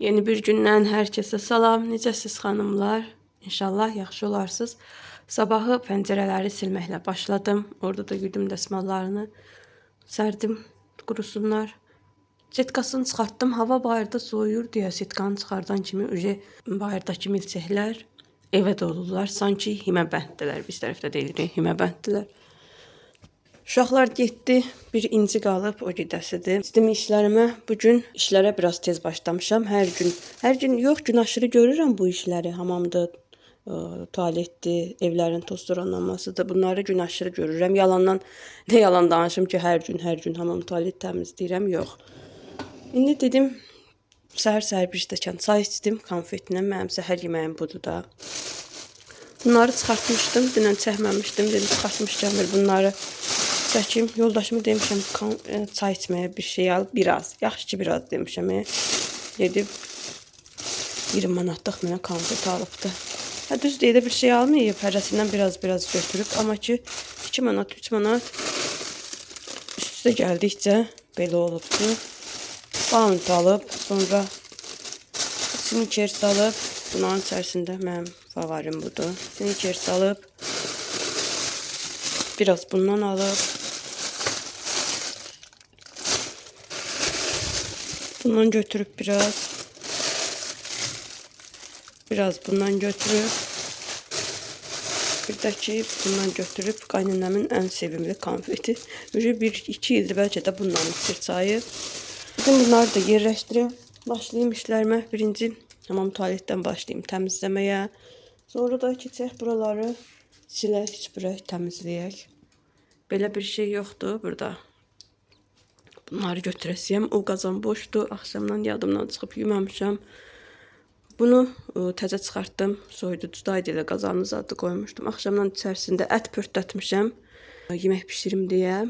Yeni bir gündən hər kəsə salam. Necəsiz xanımlar? İnşallah yaxşı olarsınız. Sabahı pəncərələri silməklə başladım. Orada da güdüm dəsmallarını sərdim, qurusunlar. Setkasını çıxartdım. Hava bayırda soyuyur deyə setkanı çıxardan kimi bayırdakı milçəklər evə dolurlar. Sanki himəbənddilər. Biz tərəfdə deyirik himəbənddilər. Uşaqlar getdi. Bir inci qalıb, o gedəsidir. Sistem işlərimə bugün işlərə biraz tez başlamışam. Hər gün yox, gün aşırı görürəm bu işləri. Hamamdır, tualetdir, evlərin tozdoranlamasıdır. Bunları gün aşırı görürəm. Ne yalan danışım ki, hər gün hamam tualet təmizləyirəm, yox. İndi dedim, səhər bir stəkan çay içdim, konfetinə. Mənim səhər yeməyim budur da. Bunları çıxartmışdım, dünən çəkməmişdim. Dedim, çıxartmışdım, bunları çəkim. Yoldaşıma demişəm, çay içməyə bir şey al, biraz. Yaxşı ki, biraz demişəm. Gedib 20 manatlıq mənə konfet alıbdı. Düz deyə də bir şey almayıb, hərəsindən biraz götürüb. Amma ki, 2 manat, 3 manat üst-üstə gəldikcə belə olubdu. Bant alıb, sonra Snickers alıb. Bunların içərisində mənim favorim budur. Snickers alıb. Biraz bundan alıb. Bundan götürüb biraz. Biraz bundan götürüb. Bir də ki, bundan götürüb qaynanəmin ən sevimli konfeti. 1-2 ildir bəlkə də bundan içir çayı. Bugün bunları da yerləşdirəm. Başlayayım işlərimə. Birinci hamam tualetdən başlayayım təmizləməyə. Sonra da keçək buraları silək, süpürək, təmizləyək. Belə bir şey yoxdur burada. Bunları götürəsiyəm. O qazan boşdur. Axşamdan yadımdan çıxıb yumamışam. Bunu təzə çıxartdım. Soyuducuda ilə qazanın zadı qoymuşdum. Axşamdan içərisində ət pörtdətmişəm. Yemək pişirim deyə.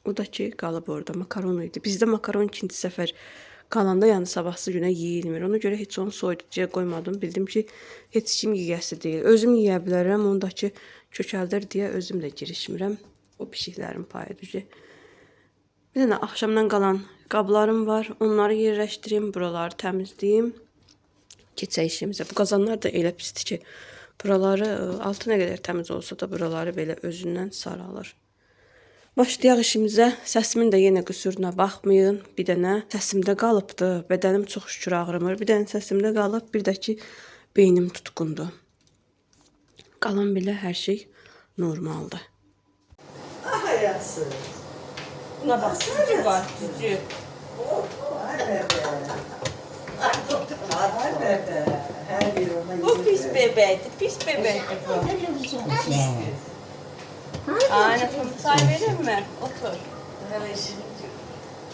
O da ki, qalıb orada. Makaron idi. Bizdə makaron ikinci səfər qalanda, yəni sabahsı günə yeyilmir. Ona görə heç onu soyuducuya qoymadım. Bildim ki, heç kim yiyəsi deyil. Özüm yeyə bilərəm. Ondakı kökəldir deyə özüm də girişmirəm. O pişiklərin payıdır. Bir dənə axşamdan qalan qablarım var. Onları yerləşdirim, buraları təmizləyim. Keçək işimizə. Bu qazanlar da elə pisdir ki, buraları altı nə qədər təmiz olsa da buraları belə özündən saralır. Başlayaq işimizə. Səsimin də yenə qüsuruna baxmayın. Bir dənə səsimdə qalıbdı. Bədənim çox şükür ağrımır. Bir dənə səsimdə qalıb. Bir də ki, beynim tutqundur. Qalan belə hər şey normaldır. Aha yaxşı. Buna bax, cücü var, cücü. Bu pis bebəkdir, pis bebəkdir bu. Aynen, çay verir mi? Otur.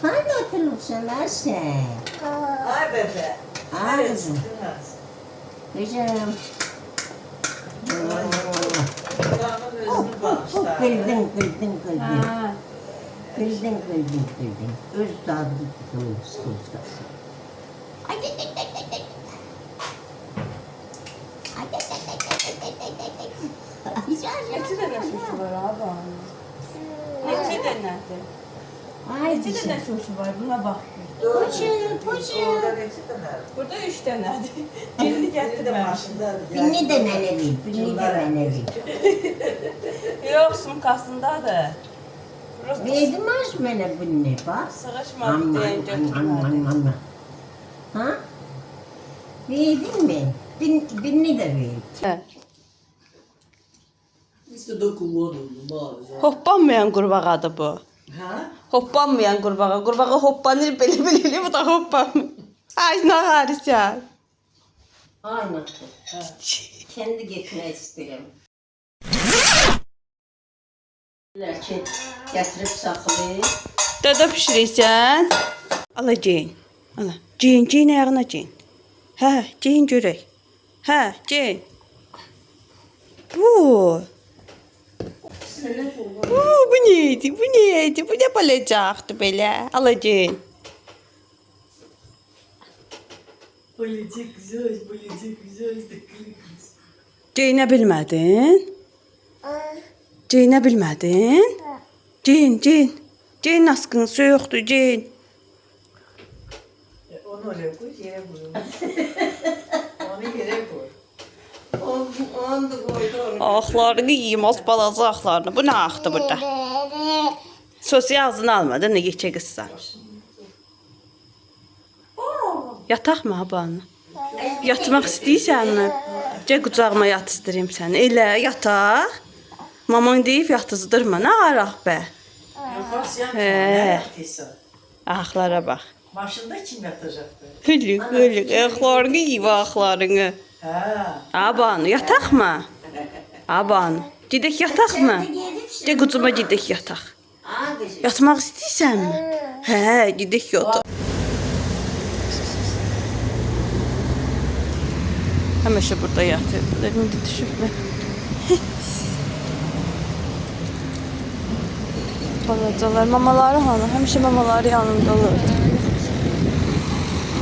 Hani oturmuşsun lan sen? Ay bebe. Ay kızım. Güzelim. Kulağının özünü bağışlar. Kıldın. Ha. Kıldın. Öz tadı tutulmuş. Ay. Neçə dənə şuşu var abi? Neçə dənədir? Ay Neçə dənə şuşu var? Buna bax. Poçu. Orada neçə dənə? Burada 3 dənədir. Birini gətirməmişim. Birini de mənə ver. Yox, sumkasındadır. Verdim aç mənə bunu bak. Sığışmadı deyən götürmədi. Aman. Ha? Verdin mi? Birini de ver. İşte dokunmadım maalesef. Hoppanmayan qurbağadır bu. Ha? Hoppanmayan qurbağa. Qurbağa hoppanır belə, bu da hoppanmır. Ay, nə harisa. Aynen. Kendi getmək istəyirəm. Ki, gətirib saxlayır. Dada pişirirsən? Ala Ceyn. Ala. Ceyn ayağına Ceyn. Hə, Ceyn görək. Hə, Ceyn. Bu neydi? Bu ne balacaqdı belə? Ala Ceyn. Полетик güzel. Ceynə bilmədin? Ceynə bilmədin? Ceyn. Ceyn askın soyuqdur, Ceyn. Ona Onu oraya koy, yere koy. Onu yere koy. Onu da koydu onu. Axlarını yiyeyim, az balaca axlarını. Bu ne axdı burada? Sosu ağzını almadı, ne geçe qızsan. Yataq mı abanı? Yatmaq istəyirsənmi? Gəl qucağıma yatızdırayım səni. Elə yataq. Maman deyib yatızdırma. Nə araq bə? Yukarısı yan He. ne yaptıysa. Axlara bax. Maşında kim yatacaktı? Hülük, hülük. Axlarını yiyib axlarını. Ha. Abanı, yataq mı? Abanı. Gedək yataq mı? Gəl qucağıma gedək yataq. Aa, kızım. Yatmaq istəyirsənmi? Hə, gedək yataq. Həmişə burada yatırdılar. İndi düşüblər. Balacalar, mamaları hanı? Həmişə mamaları yanında olurdu.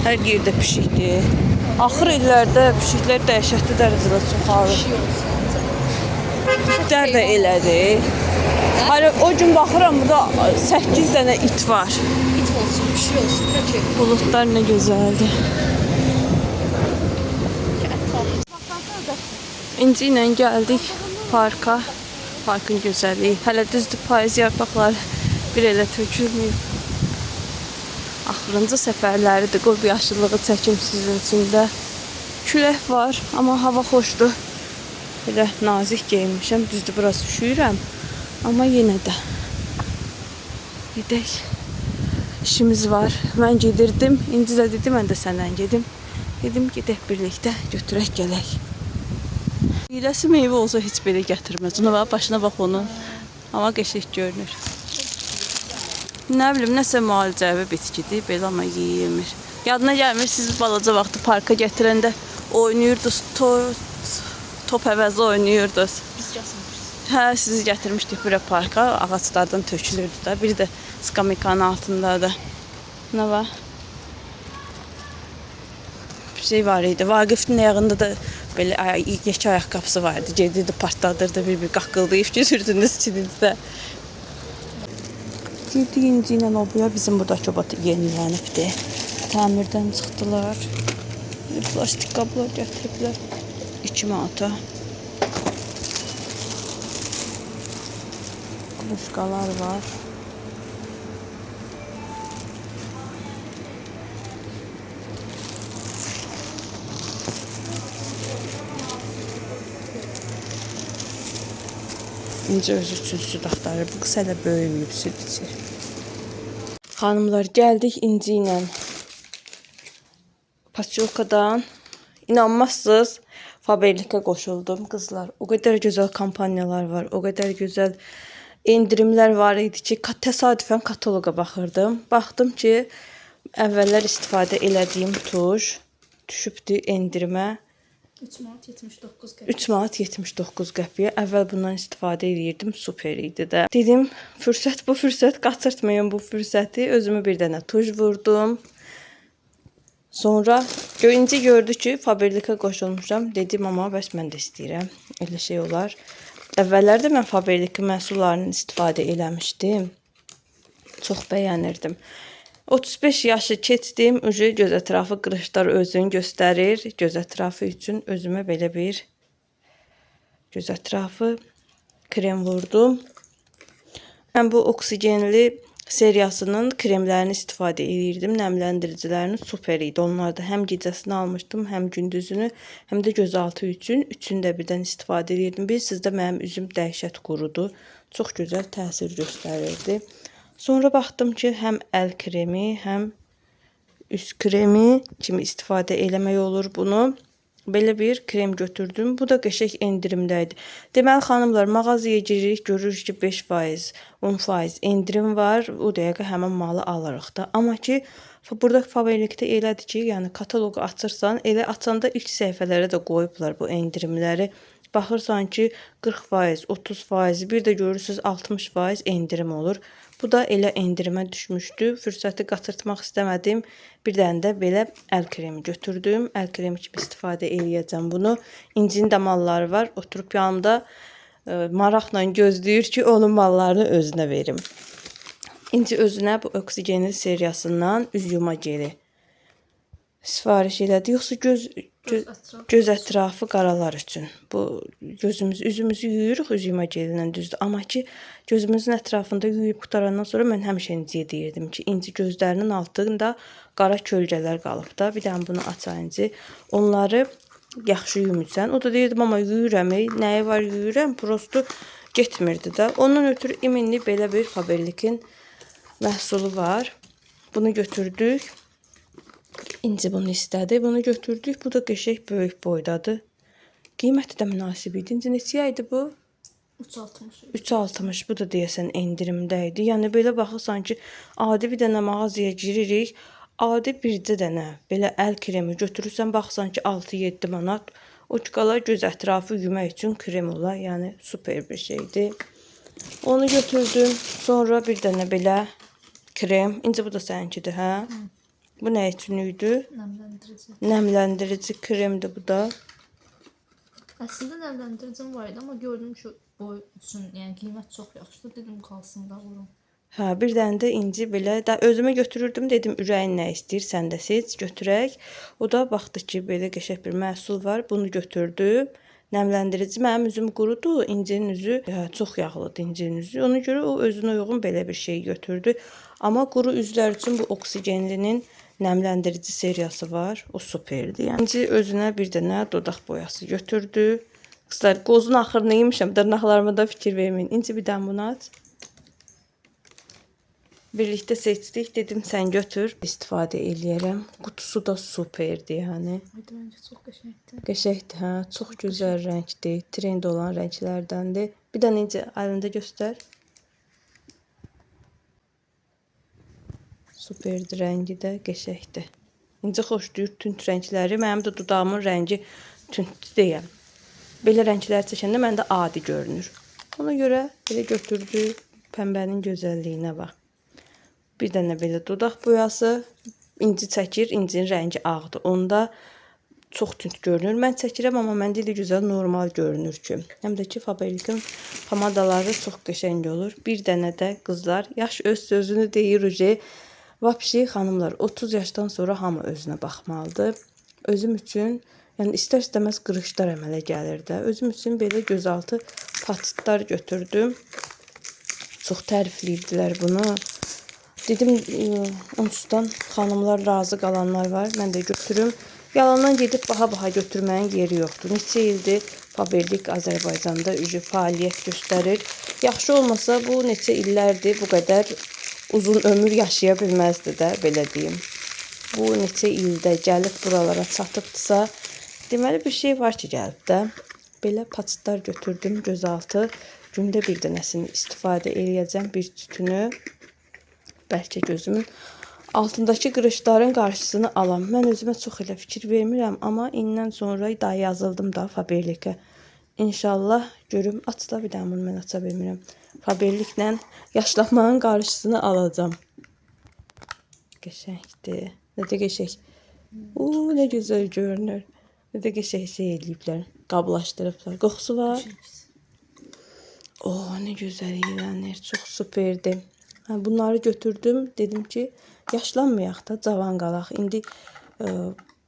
Hər yerdə pişikdir. Axır illərdə pişiklər dəhşətli dərəcədə çoxalır. İtlər də elədir. Hani o gün baxıram, burada 8 dənə it var. İt olsun, bir şey olsun. Peki. Bulutlar nə gözəldir. İnci ilə gəldik parka. Parkın gözəlliyi. Hələ düzdür, payız yarpaqları bir elə tökülməyib. Axırıncı səfərləridir. Qoy bu yaşıllığı çəkim sizin üçün də. Külək var, amma hava xoşdur. Belə nazik geyinmişəm. Düzdür, biraz üşüyürəm. Amma yenə də. Gedək. İşimiz var. Mən gedirdim. İnci də dedi, mən də səndən gedim. Dedim, gedək birlikdə götürək gələk. Hiləsi meyvə olsa heç belə gətirməz. Ona bax, başına bax onun. Amma qəşəng görünür. Nə bilim, nəsə müalicəvi bitkidir, belə amma yeyilmir. Yadına gəlmir, siz balaca vaxtı parka gətirəndə oynayırdınız, top əvəzi oynayırdınız. Biz gətirmişik. Hə, sizi gətirmişdik buraya parka, ağaclardan tökülürdü də. Biri də skameykanın altındadır. Nə var? Bir şey var idi. Vaqifin ayağında da belə yekə ayaqqabısı vardı. Gedirdi, partladırdı, bir qaqqıldayıb götürdünüz içinizdə. Girdik İnci ilə obaya, bizim burada çobat yenilənibdir. Təmirdən çıxdılar. Plastik qablar gətiriblər. 2 manata. Kruşkalar var. İnci özü üçün süd axtarır. Bu qız hələ böyüməyib, süd içir. Xanımlar, gəldik İnci ilə Paçolkadan. İnanmazsınız, Faberlikə qoşuldum qızlar. O qədər gözəl kampanyalar var, o qədər gözəl endirimlər var idi ki, təsadüfən kataloqa baxırdım. Baxdım ki, əvvəllər istifadə elədiyim tuş düşübdü endirimə. 3 manat 79 qəpik. 3 manat 79 qəpiyə. Əvvəl bundan istifadə edirdim, super idi də. Dedim, bu fürsət, qaçırtmayın bu fürsəti. Özümü bir dənə tuş vurdum. Sonra İnci gördü ki, Faberlikə qoşulmuşam. Dedim, amma bəs mən də istəyirəm. Elə şey olar. Əvvəllərdə mən Faberlik məhsullarını istifadə eləmişdim. Çox bəyənirdim. 35 yaşı keçdim, göz ətrafı qırışlar özünü göstərir. Göz ətrafı üçün özümə belə bir göz ətrafı krem vurdum. Mən bu oksigenli seriyasının kremlərini istifadə edirdim. Nəmləndiricilərini super idi. Onlarda həm gecəsini almışdım, həm gündüzünü, həm də gözaltı üçün. Üçünü də birdən istifadə edirdim. Bilirsiniz də mənim üzüm dəhşət qurudu. Çox gözəl təsir göstərirdi. Sonra baxdım ki, həm əl kremi, həm üst kremi kimi istifadə eləmək olur bunu. Belə bir krem götürdüm. Bu da qəşəng endirimdə idi. Deməli, xanımlar, mağazaya giririk, görürük ki, 5%, 10% endirim var. O dəqiqə həmin malı alırıq da. Amma ki, burada Faberlikdə elədir ki, yəni kataloqu açırsan, elə açanda ilk səhifələrə də qoyublar bu endirimləri. Baxırsan ki, 40%, 30%, bir də görürsünüz 60% endirim olur. Bu da elə endirimə düşmüşdü. Fürsəti qaçırtmaq istəmədim. Bir dənə də belə əl kremi götürdüm. Əl kremi kimi istifadə eləyəcəm bunu. İncinin də malları var. Oturub yanımda maraqla gözləyir ki, onun mallarını özünə verim. İnci özünə bu oksigenli seriyasından üz yuma geli sifariş elədi. Yoxsa göz ətrafı qaralar üçün. Bu üzümüzü yuyuruq üzümə gelindən düzdür. Amma ki gözümüzün ətrafında yuyub qutarandan sonra mən həmişə İnciyə deyirdim ki, İnci gözlərinin altında qara kölgələr qalıb da. Bir dənə bunu aça İnci. Onları yaxşı yumursan. O da deyirdim amma yuyuram. Nəyi var yuyuram? Prosto getmirdi də. Ondan ötürü iminli belə bir Faberlic'in məhsulu var. Bunu götürdük. İnci bunu istədi. Bunu götürdük. Bu da qəşəng böyük boydadır. Qiyməti də münasib idi. İnci neçəyə idi bu? 3.60. 3.60. Bu da deyəsən endirimdə idi. Yəni belə baxırsan ki, adi bir dənə mağazaya giririk. Adi bircə dənə belə əl kremi götürürsən, baxırsan ki 6-7 manat. O qala göz ətrafı yumaq üçün krem ola. Yəni super bir şeydir. Onu götürdüm. Sonra bir dənə belə krem. İnci bu da səninkidir, hə? Bu nə üçün idi? Nəmləndirici. Nəmləndirici kremdir bu da. Əslində nəmləndiricim var idi, amma gördüm ki, boy üçün, yəni qiymət çox yaxşıdır. Dedim qalsın da vurum. Hə, bir dənə də İnci belə də özümə götürürdüm, dedim ürəyin nə istəyir, sən də seç, götürək. O da baxdı ki, belə qəşəng bir məhsul var, bunu götürdü. Nəmləndirici mənim üzüm qurudu, İncinin üzü çox yağlıdır İncinin üzü. Ona görə o özünə uyğun belə bir şey götürdü. Amma quru üzlər üçün bu Oksigenlinin nəmləndirici seriyası var. O superdir. Yəni İnci özünə bir dənə dodaq boyası götürdü. Qızlar, qozun axırını yemişəm, dırnaqlarıma da fikir verməyin. İnci bir dənə bunu aç. Birlikdə seçdik. Dedim sən götür. İstifadə eləyərəm. Qutusu da superdir yəni. Haydi məncə çox qəşəngdir. Qəşəngdir, hə. Çox gözəl rəngdir. Trend olan rənglərdəndir. Bir dənə incə əlində göstər. Superdir rəngi də, qəşəngdir. İncə xoşlayır tünd rəngləri. Mənim də dudağımın rəngi tündür deyəm. Belə rənglər çəkəndə məndə adi görünür. Ona görə belə götürdü. Pəmbənin gözəlliyinə bax. Bir dənə belə dodaq boyası. İnci çəkir, incinin rəngi ağdır. Onda çox tünd görünür. Mən çəkirəm, amma məndə elə gözəl normal görünür ki. Həm də ki, Faberlic'in pomadaları çox qəşəng olur. Bir dənə də qızlar, yaş öz sözünü deyir ucu. Vapşi xanımlar, 30 yaşdan sonra hamı özünə baxmalıdır. Özüm üçün, yəni istər-istəməz qırışlar əmələ gəlir də. Özüm üçün belə gözaltı paçıtlar götürdüm. Çox tərifləyirdilər bunu. Dedim, onsuzdan xanımlar razı qalanlar var. Mən də götürüm. Yalandan gedib baha-baha götürməyin yeri yoxdur. Neçə ildir Faberlic Azərbaycanda fəaliyyət göstərir. Yaxşı olmasa bu neçə illərdir bu qədər uzun ömür yaşaya bilməzdi də, belə deyim. Bu neçə ildə gəlib buralara çatıbdırsa, deməli bir şey var ki, gəlib də. Belə paçıtlar götürdüm gözaltı. Gündə bir dənəsini istifadə eləyəcəm, bir tütünü. Bəlkə gözümün altındakı qırışların qarşısını alam. Mən özümə çox elə fikir vermirəm, amma indən sonra daha yazıldım da Faberlic'ə. İnşallah görüm, aç da bir dənə bunu mən aça bilmirəm. Faberlic'lə yaşlanmanın qarşısını alacağım. Qəşəngdir. Nə də qəşəng. Nə gözəl görünür. Nə də qəşəng şey eləyiblər. Qablaşdırıblar. Qoxusu var. Nə gözəl iylənir. Çox superdir. Bunları götürdüm. Dedim ki, yaşlanmayaq da, cavan qalaq. İndi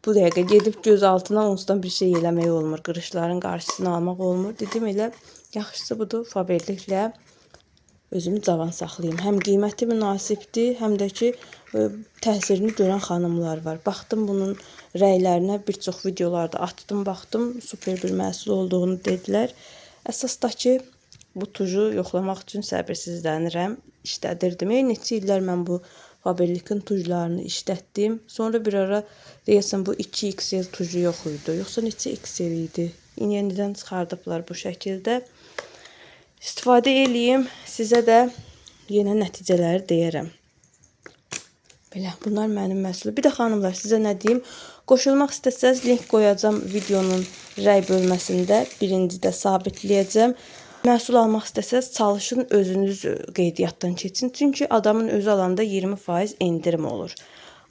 bu dəqiqə gedib göz altına onsuzdan bir şey eləmək olmur. Qırışların qarşısını almaq olmur. Dedim elə, yaxşısı budur. Faberlic'lə özümü cavan saxlayayım. Həm qiyməti münasibdir, həm də ki, təsirini görən xanımlar var. Baxdım bunun rəylərinə, bir çox videolarda atdım, baxdım. Super bir məhsul olduğunu dedilər. Əsasdakı bu tuju yoxlamaq üçün səbirsizlənirəm. İşlədirdim. Neçə illər mən bu Faberlic'in tujlarını işlətdim. Sonra bir ara deyəsən bu 2XL tuju yox idi. Yoxsa neçə XL idi? Yenidən çıxardıblar bu şəkildə. İstifadə eləyim. Sizə də yenə nəticələri deyərəm. Belə, bunlar mənim məhsulum. Bir də xanımlar, sizə nə deyim? Qoşulmaq istəsəz link qoyacağım videonun rəy bölməsində. Birincidə sabitləyəcəm. Məhsul almaq istəsəz çalışın özünüz qeydiyyatdan keçin. Çünki adamın özü alanda 20% endirim olur.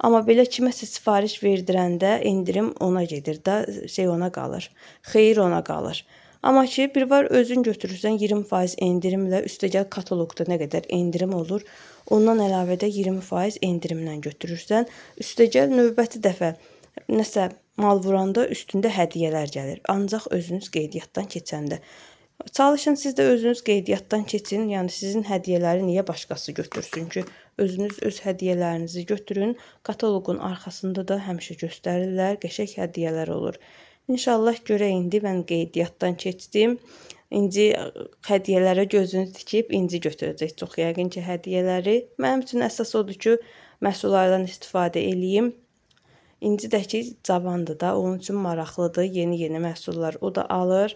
Amma belə kiməsə sifariş verdirəndə endirim ona gedir də, ona qalır. Xeyir ona qalır. Amma ki, bir var özün götürürsən 20% endirimlə, üstəgəl kataloqda nə qədər endirim olur. Ondan əlavə də 20% endirimlə götürürsən. Üstəgəl növbəti dəfə nəsə mal vuranda üstündə hədiyyələr gəlir. Ancaq özünüz qeydiyyatdan keçəndə. Çalışın siz də özünüz qeydiyyatdan keçin. Yəni sizin hədiyyələri niyə başqası götürsün ki? Özünüz öz hədiyyələrinizi götürün. Kataloqun arxasında da həmişə göstərirlər. Qəşəng hədiyyələr olur. İnşallah görək indi mən qeydiyyatdan keçdim. İnci hədiyyələrə gözünü tikib inci götürəcək çox yəqin ki hədiyyələri. Mənim üçün əsas odur ki, məhsullardan istifadə eləyim. İnci də ki cavandır da, onun üçün maraqlıdır. Yeni məhsullar o da alır.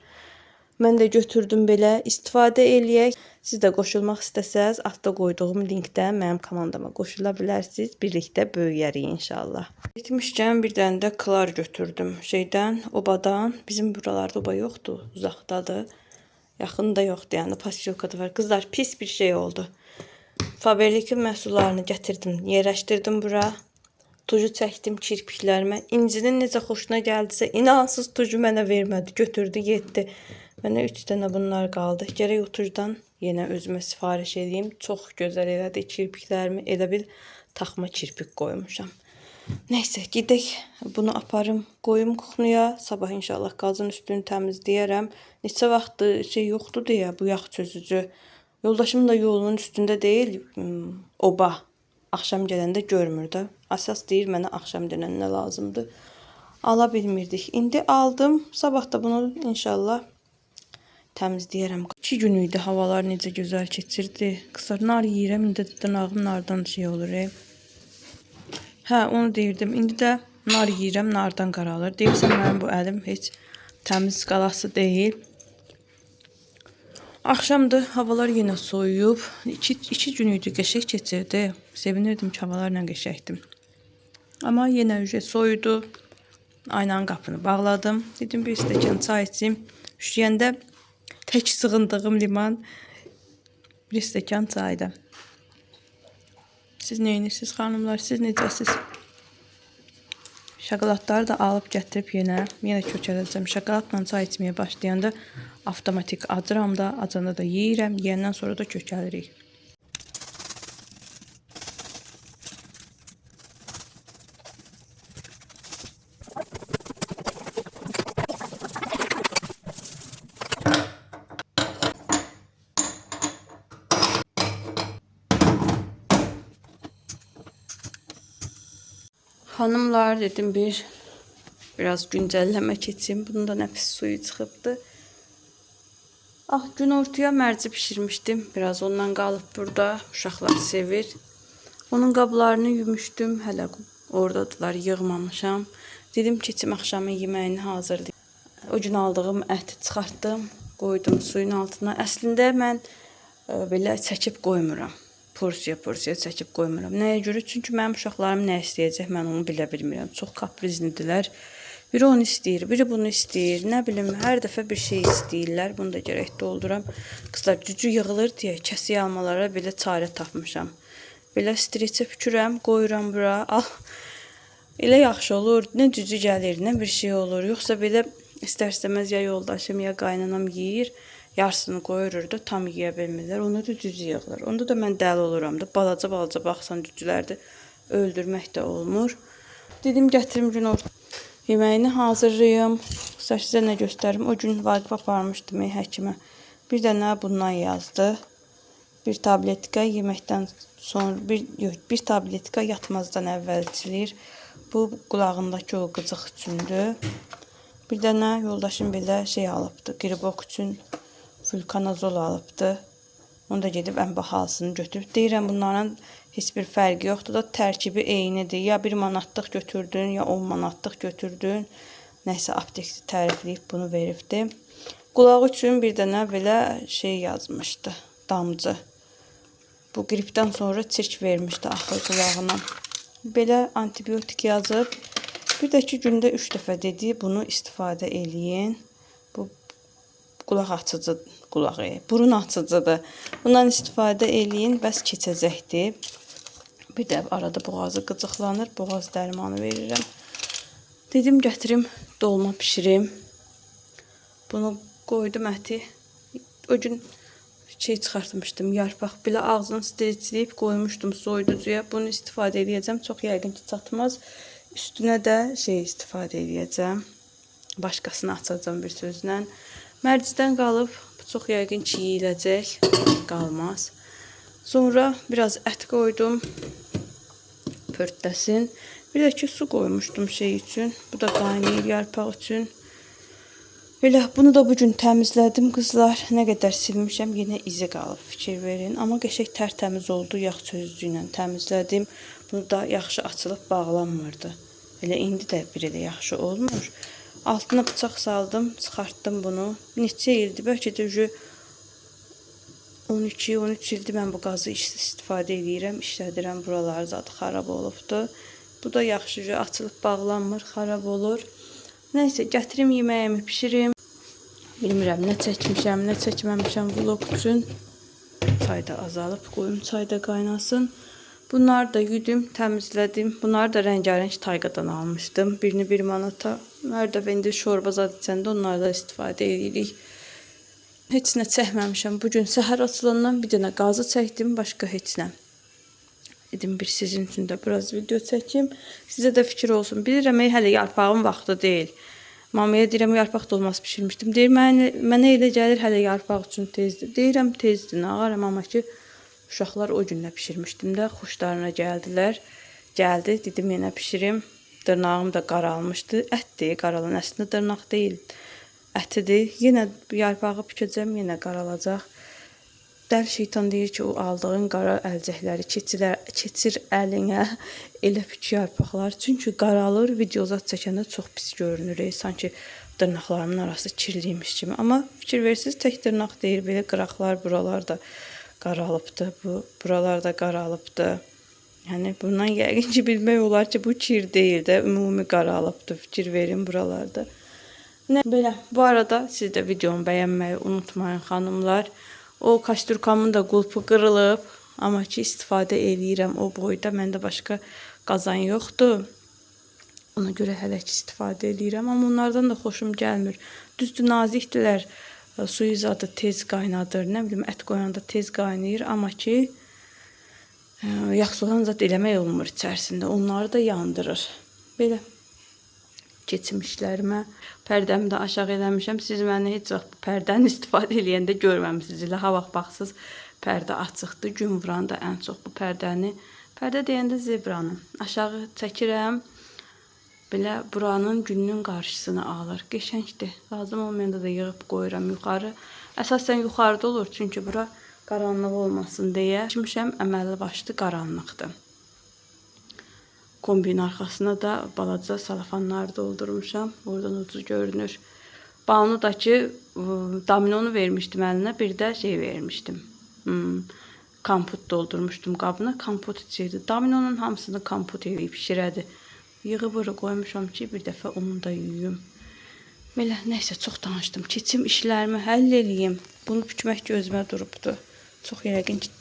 Mən də götürdüm belə. İstifadə eləyək. Siz də qoşulmaq istəsəz, altda qoyduğum linkdən mənim komandama qoşula bilərsiniz. Birlikdə böyüyərik inşallah. Getmişkən bir dənə də klar götürdüm. Obadan. Bizim buralarda oba yoxdur, uzaqdadır. Yaxında yoxdur, yəni pasyolkada var. Qızlar, pis bir şey oldu. Faberlikin məhsullarını gətirdim, yerləşdirdim bura. Tuju çəkdim kirpiklərimə. İncinin necə xoşuna gəldisə, inansız tuju mənə vermədi. Götürdü, getdi. Mənə 3 dənə bunlar qaldı. Gərək o tujdan yenə özümə sifariş edeyim. Çox gözəl elədi kirpiklərimi. Elə bil taxma kirpik qoymuşam. Nəysə, gedək. Bunu aparım, qoyum kuxnuya. Sabah inşallah qazın üstünü təmizləyərəm. Neçə vaxtdır yoxdur deyə bu yağ çözücü. Yoldaşım da yolunun üstündə deyil, oba. Axşam gələndə görmür də. Əsas deyir mənə axşam denən nə lazımdır. Ala bilmirdik. İndi aldım. Sabah da bunu inşallah təmizləyərəm. 2 gün idi, havalar necə gözəl keçirdi. Qısar nar yeyirəm, indi də dırnağım nardan olur. Hə, onu deyirdim. İndi də nar yeyirəm, nardan qaralır. Deyirsən mənim bu əlim heç təmiz qalası deyil. Axşamdır, havalar yenə soyuyub. 2 gün idi, qəşəng keçirdi. Sevinirdim ki, havalar nə qəşəkdim. Amma yenə soyudu. Aynanın qapını bağladım. Dedim bir stəkan çay içim. Üşüyəndə tək sığındığım liman bir stəkan çayda. Siz nə edirsiniz xanımlar? Siz necəsiz? Şokoladları da alıb gətirib yenə kökələcəm. Şokoladla çay içməyə başlayanda avtomatik acıram da, acanda da yeyirəm. Yeyəndən sonra da kökəlirik. Hanımlar dedim biraz güncəlləmə keçim. Bunun da nəfis suyu çıxıbdı. Gün ortaya mərci pişirmişdim. Biraz ondan qalıb burada. Uşaqlar sevir. Onun qablarını yumuşdum. Hələ oradadılar, yığmamışam. Dedim keçim axşamın yeməyini hazırlayayım. O gün aldığım əti çıxartdım. Qoydum suyun altına. Əslində mən belə çəkib qoymuram. Porsiya çəkib qoymuram. Nəyə görə? Çünki mənim uşaqlarım nə istəyəcək, mən onu bilə bilmirəm. Çox kaprizlidirlər. Biri onu istəyir, biri bunu istəyir. Nə bilim, hər dəfə bir şey istəyirlər. Bunu da gərək dolduram. Qızlar, cücü yığılır deyə kəsik almalara belə çarə tapmışam. Belə streçə pükürəm, qoyuram bura. Elə yaxşı olur. Nə cücü gəlir, nə bir şey olur. Yoxsa belə istər-istəməz ya yoldaşım, ya qaynanam yeyir. Yarısını qoyurur da tam yeyə bilmirlər. Onda da cücü yığılır. Onda da mən dəli oluram da. Balaca baxsan cücülərdə öldürmək də olmur. Dedim gətirim gün orta. Yeməyini hazırlayım. Sizə nə göstərim. O gün Vaqif aparmışdım həkimə. Bir dənə bundan yazdı. Bir tabletka yeməkdən sonra, bir tabletka yatmazdan əvvəl içilir. Bu qulağındakı o qıcıq üçündür. Bir dənə yoldaşım belə alıbdı. Qribok üçün vulkanazol alıbdı. Onu da gedib ən bahalısını götürüb. Deyirəm bunların heç bir fərqi yoxdur da tərkibi eynidir. Ya 1 manatlıq götürdün, ya 10 manatlıq götürdün. Nəsə aptekçi tərifləyib bunu veribdi. Qulağı üçün bir dənə belə yazmışdı. Damcı. Bu qripdən sonra çirk vermişdi axır qulağına. Belə antibiotik yazıb. Bir də ki gündə 3 dəfə dedi, bunu istifadə eləyin. Bu qulaq açıcı burun açıcıdır. Bundan istifadə eləyin, bəs keçəcəkdir. Bir də arada boğazı qıcıqlanır, boğaz dərmanı verirəm. Dedim gətirim, dolma pişirim. Bunu qoydum əti. O gün çıxartmışdım, yarpaq. Belə ağzını streçləyib qoymuşdum soyuducuya. Bunu istifadə edəcəm. Çox yəqin ki çatmaz. Üstünə də şey istifadə edəcəm. Başqasını açacağım bir sözlə. Mərcidən qalıb. Bu çox yəqin çiyiləcək. Qalmaz. Sonra biraz ət qoydum. Pörtləsin. Bir də ki su qoymuşdum şey üçün. Bu da qaynayır yarpaq üçün. Belə bunu da bugün təmizlədim qızlar. Nə qədər silmişəm, yenə izi qalıb. Fikir verin. Amma qəşəng tərtəmiz oldu. Yağ çözücü ilə təmizlədim. Bunu da yaxşı açılıb bağlanmırdı. Elə indi də biri də yaxşı olmur. Altına bıçaq saldım, çıxartdım bunu. Neçə ildir, bəlkə də 12-13 ildir mən bu qazı istifadə edirəm, işlədirəm. Buraları zaten xarab olubdu. Bu da yaxşıca açılıb bağlanmır, xarab olur. Nəysə, gətirim yeməyimi pişirim. Bilmirəm, nə çəkmişəm, nə çəkməmişəm vlog üçün. Çay da azalıb, qoyum çay da qaynasın. Bunları da yudım, təmizlədim. Bunları da rəngarəng Tayqadan almışdım. Birini 1 manata. Hər dəfə indi şorba zad içəndə onlardan istifadə edirik. Heç nə çəkməmişəm. Bugün səhər açılandan bir dənə qazı çəkdim, başqa heç nə. Dedim bir sizin üçün də biraz video çəkim. Sizə də fikir olsun. Bilirəm, hələ yarpağın vaxtı deyil. Mamaya deyirəm, yarpaq dolması pişirmişdim. Deyir, mənə elə gəlir, hələ yarpaq üçün tezdir. Deyirəm, tezdir, nə ağaram, amma ki, uşaqlar o gündə pişirmişdim də, xoşlarına gəldilər. Gəldi, dedim, yenə pişirim. Dırnağım da qaralmışdı. Ətdir, qaralan, əslində dırnaq deyil. Ətidir. Yenə yarpağı bükəcəm, yenə qaralacaq. Dəl şeytan deyir ki, o aldığın qara əlcəkləri keçir əlinə, elə bük yarpaqlar. Çünki qaralır, videozat çəkəndə çox pis görünür. Sanki dırnaqlarımın arası kirliymiş kimi. Amma fikir verirsiniz, tək dırnaq deyir, belə qıraqlar, buralar da qaralıbdı. Buralar da qaralıbdı. Yəni, bundan yəqin ki, bilmək olar ki, bu kir deyil də, ümumi qaralıbdı. Fikir verin buralarda. Belə, bu arada siz də videomu bəyənməyi unutmayın, xanımlar. O kaşturkamın da qulpu qırılıb. Amma ki, istifadə edirəm o boyda. Məndə başqa qazan yoxdur. Ona görə hələ ki, istifadə edirəm. Amma onlardan da xoşum gəlmir. Düzdür, nazikdirlər. Suyu zadı tez qaynadır. Nə bilim, ət qoyanda tez qaynayır. Amma ki, yaxşı olan zat eləmək olmur içərisində. Onları da yandırır. Belə. Keçmişlərimə pərdəmi də aşağı eləmişəm. Siz məni heç vaxt pərdəni istifadə eləyəndə görməmisiniz. Elə ha vaxt baxsız pərdə açıqdır. Gün vuranda ən çox bu pərdəni, pərdə deyəndə zebranı aşağı çəkirəm. Belə buranın günün qarşısını alır. Qəşəngdir. Lazım olmayanda da yığıb qoyuram yuxarı. Əsasən yuxarıda olur. Çünki bura qaranlıq olmasın deyə. Keçmişəm, əməlli başlı qaranlıqdır. Kombinin arxasına da balaca salafanlar doldurmuşam. Oradan ucuz görünür. Banu da ki, daminonu vermişdim əlinə. Bir də şey vermişdim. Kamput doldurmuşdum qabına. Kamput içirdi. Daminonun hamısını kamput eləyib pişirədi. Yığı bura qoymuşam ki, bir dəfə onu da yuyum. Belə, nəysə, çox danışdım. Keçim işlərimi həll eləyim. Bunu bükmək gözümə durubdu. Çox yəqin ki,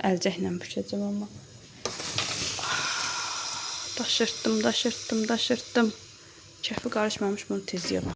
əlcəklə bükəcəm amma. Daşırtdım. Kəfi qarışmamış, bunu tez yığım.